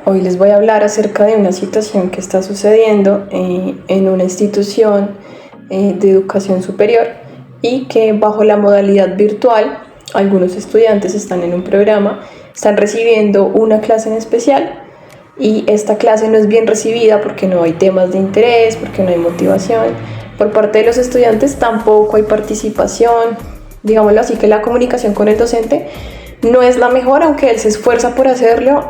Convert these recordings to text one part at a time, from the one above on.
Hoy les voy a hablar acerca de una situación que está sucediendo en una institución de educación superior y que bajo la modalidad virtual algunos estudiantes están en un programa, están recibiendo una clase en especial y esta clase no es bien recibida porque no hay temas de interés, porque no hay motivación. Por parte de los estudiantes tampoco hay participación, digámoslo así, que la comunicación con el docente no es la mejor, aunque él se esfuerza por hacerlo,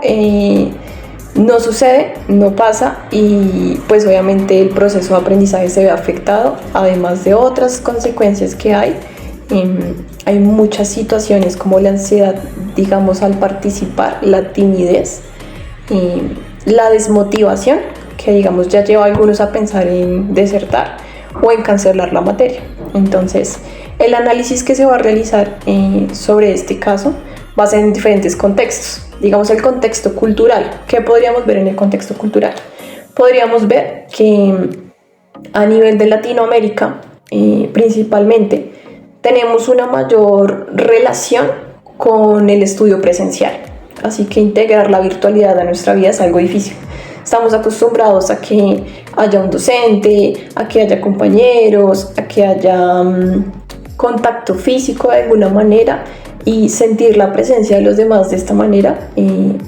no sucede, no pasa y pues obviamente el proceso de aprendizaje se ve afectado, además de otras consecuencias que hay. Hay muchas situaciones como la ansiedad, digamos, al participar, la timidez, la desmotivación, que digamos ya lleva a algunos a pensar en desertar o en cancelar la materia. Entonces, el análisis que se va a realizar sobre este caso va a ser en diferentes contextos. Digamos, el contexto cultural. ¿Qué podríamos ver en el contexto cultural? Podríamos ver que a nivel de Latinoamérica, principalmente, tenemos una mayor relación con el estudio presencial. Así que integrar la virtualidad a nuestra vida es algo difícil. Estamos acostumbrados a que haya un docente, a que haya compañeros, a que haya contacto físico de alguna manera, y sentir la presencia de los demás de esta manera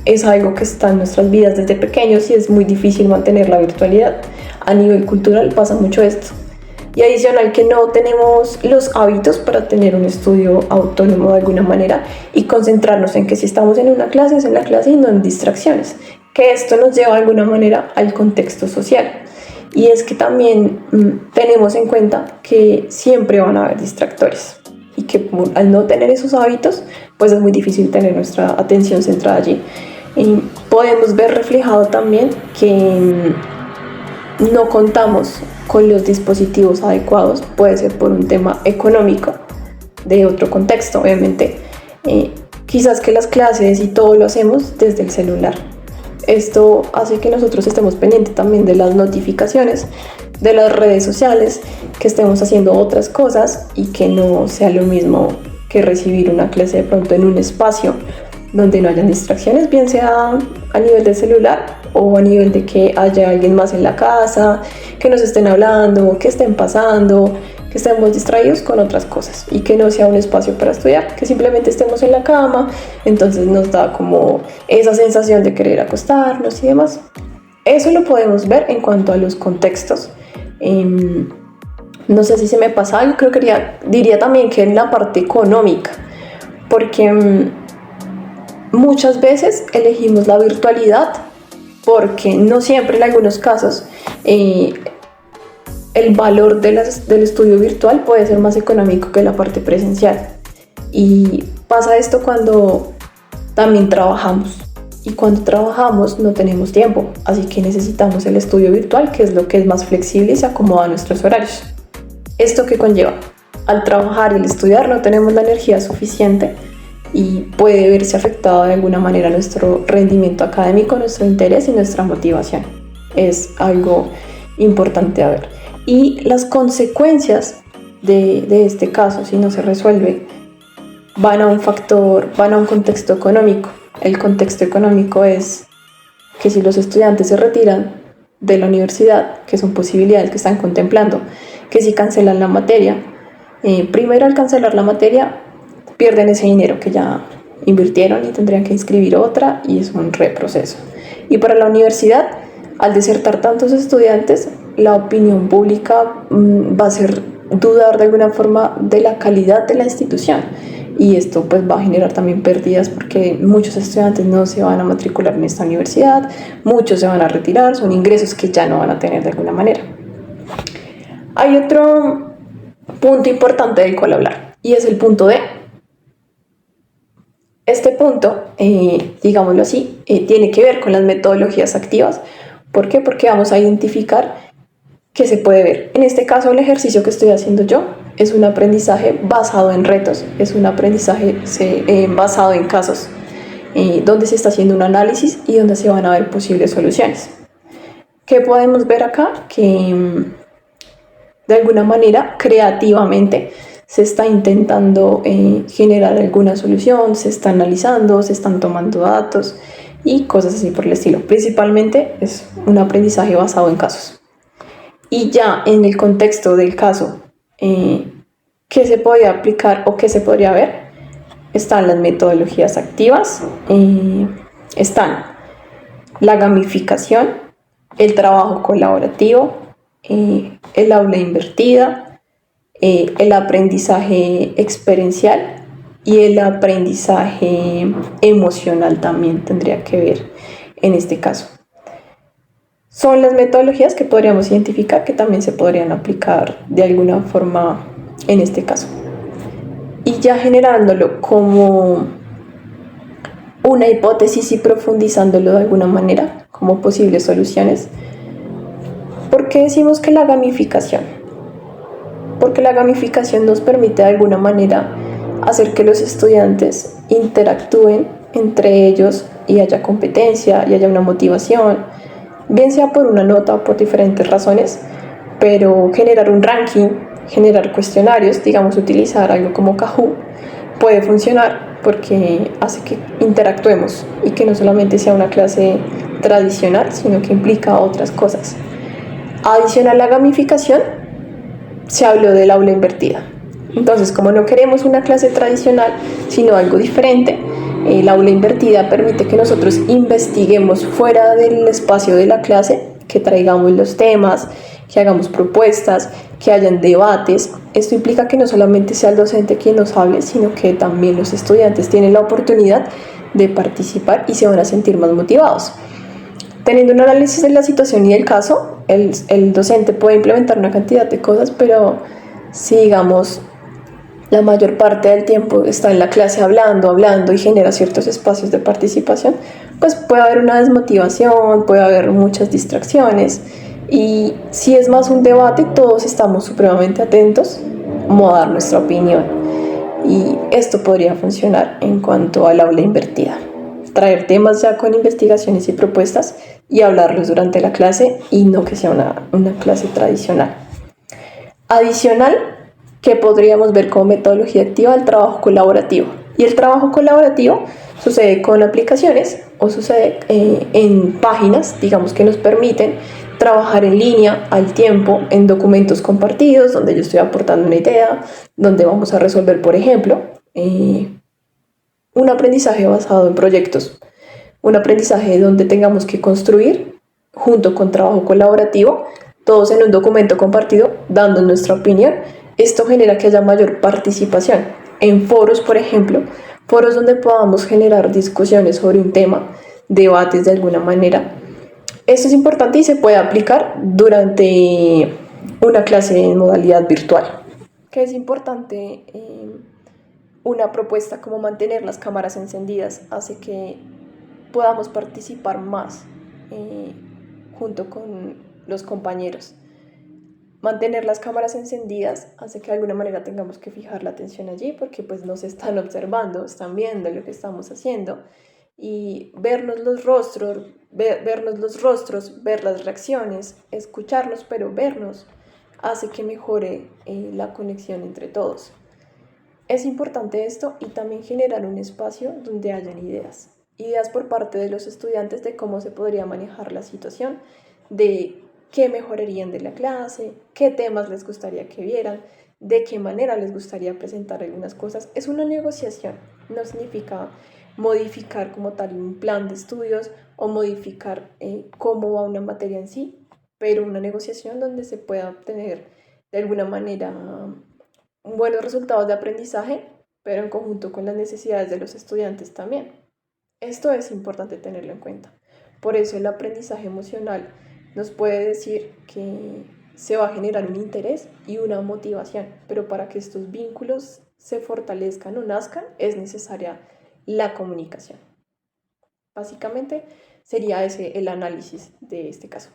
es algo que está en nuestras vidas desde pequeños y es muy difícil mantener la virtualidad. A nivel cultural pasa mucho esto. Y adicional que no tenemos los hábitos para tener un estudio autónomo de alguna manera y concentrarnos en que si estamos en una clase es en la clase y no en distracciones. Que esto nos lleva de alguna manera al contexto social. Y es que también tenemos en cuenta que siempre van a haber distractores y que al no tener esos hábitos pues es muy difícil tener nuestra atención centrada allí. Y podemos ver reflejado también que no contamos con los dispositivos adecuados, puede ser por un tema económico, de otro contexto obviamente, quizás que las clases y todo lo hacemos desde el celular. Esto hace que nosotros estemos pendientes también de las notificaciones, de las redes sociales, que estemos haciendo otras cosas y que no sea lo mismo que recibir una clase de pronto en un espacio donde no hayan distracciones, bien sea a nivel del celular o a nivel de que haya alguien más en la casa, que nos estén hablando, que estén pasando, que estemos distraídos con otras cosas y que no sea un espacio para estudiar, que simplemente estemos en la cama. Entonces nos da como esa sensación de querer acostarnos y demás. Eso lo podemos ver en cuanto a los contextos. No sé si se me pasa algo, creo que diría también que en la parte económica, porque muchas veces elegimos la virtualidad porque no siempre, en algunos casos, el valor del estudio virtual puede ser más económico que la parte presencial. Y pasa esto cuando también trabajamos. Y cuando trabajamos no tenemos tiempo, así que necesitamos el estudio virtual, que es lo que es más flexible y se acomoda a nuestros horarios. ¿Esto qué conlleva? Al trabajar y al estudiar no tenemos la energía suficiente y puede verse afectado de alguna manera nuestro rendimiento académico, nuestro interés y nuestra motivación. Es algo importante a ver. Y las consecuencias de este caso, si no se resuelve, van a un contexto económico. El contexto económico es que si los estudiantes se retiran de la universidad, que son posibilidades que están contemplando, que si cancelan la materia, primero al cancelar la materia pierden ese dinero que ya invirtieron y tendrían que inscribir otra y es un reproceso. Y para la universidad, al desertar tantos estudiantes, la opinión pública va a hacer dudar de alguna forma de la calidad de la institución. Y esto pues va a generar también pérdidas porque muchos estudiantes no se van a matricular en esta universidad, muchos se van a retirar, son ingresos que ya no van a tener de alguna manera. Hay otro punto importante del cual hablar y es el punto D. Este punto, digámoslo así, tiene que ver con las metodologías activas. ¿Por qué? Porque vamos a identificar qué se puede ver. En este caso, el ejercicio que estoy haciendo yo es un aprendizaje basado en retos, es un aprendizaje basado en casos, donde se está haciendo un análisis y donde se van a ver posibles soluciones. ¿Qué podemos ver acá? Que de alguna manera, creativamente, se está intentando generar alguna solución, se está analizando, se están tomando datos y cosas así por el estilo. Principalmente es un aprendizaje basado en casos. Y ya en el contexto del caso, ¿qué se podría aplicar o qué se podría ver? Están las metodologías activas, están la gamificación, el trabajo colaborativo, el aula invertida, el aprendizaje experiencial y el aprendizaje emocional también tendría que ver en este caso. Son las metodologías que podríamos identificar que también se podrían aplicar de alguna forma en este caso. Y ya generándolo como una hipótesis y profundizándolo de alguna manera como posibles soluciones. ¿Por qué decimos que la gamificación? Porque la gamificación nos permite de alguna manera hacer que los estudiantes interactúen entre ellos y haya competencia y haya una motivación, bien sea por una nota o por diferentes razones, pero generar un ranking, generar cuestionarios, digamos utilizar algo como Kahoot, puede funcionar porque hace que interactuemos y que no solamente sea una clase tradicional, sino que implica otras cosas. Adicional a la gamificación, se habló del aula invertida. Entonces, como no queremos una clase tradicional, sino algo diferente, el aula invertida permite que nosotros investiguemos fuera del espacio de la clase, que traigamos los temas, que hagamos propuestas, que hayan debates. Esto implica que no solamente sea el docente quien nos hable, sino que también los estudiantes tienen la oportunidad de participar y se van a sentir más motivados. Teniendo un análisis de la situación y del caso, el docente puede implementar una cantidad de cosas, pero si digamos la mayor parte del tiempo está en la clase hablando y genera ciertos espacios de participación, pues puede haber una desmotivación, puede haber muchas distracciones, y si es más un debate, todos estamos supremamente atentos a dar nuestra opinión, y esto podría funcionar en cuanto al aula invertida. Traer temas ya con investigaciones y propuestas y hablarlos durante la clase y no que sea una clase tradicional. Adicional, que podríamos ver como metodología activa el trabajo colaborativo. Y el trabajo colaborativo sucede con aplicaciones o sucede en páginas, digamos, que nos permiten trabajar en línea al tiempo en documentos compartidos, donde yo estoy aportando una idea, donde vamos a resolver, por ejemplo, un aprendizaje basado en proyectos, un aprendizaje donde tengamos que construir junto con trabajo colaborativo, todos en un documento compartido, dando nuestra opinión. Esto genera que haya mayor participación en foros, por ejemplo, foros donde podamos generar discusiones sobre un tema, debates de alguna manera. Esto es importante y se puede aplicar durante una clase en modalidad virtual. ¿Qué es importante? Una propuesta como mantener las cámaras encendidas hace que podamos participar más junto con los compañeros. Mantener las cámaras encendidas hace que de alguna manera tengamos que fijar la atención allí porque pues nos están observando, están viendo lo que estamos haciendo, y vernos los rostros, ver las reacciones, escucharnos, pero vernos hace que mejore la conexión entre todos. Es importante esto y también generar un espacio donde hayan ideas por parte de los estudiantes de cómo se podría manejar la situación, de qué mejorarían de la clase, qué temas les gustaría que vieran, de qué manera les gustaría presentar algunas cosas. Es una negociación, no significa modificar como tal un plan de estudios o modificar cómo va una materia en sí, pero una negociación donde se pueda obtener de alguna manera buenos resultados de aprendizaje, pero en conjunto con las necesidades de los estudiantes también. Esto es importante tenerlo en cuenta. Por eso el aprendizaje emocional nos puede decir que se va a generar un interés y una motivación, pero para que estos vínculos se fortalezcan o nazcan es necesaria la comunicación. Básicamente sería ese el análisis de este caso.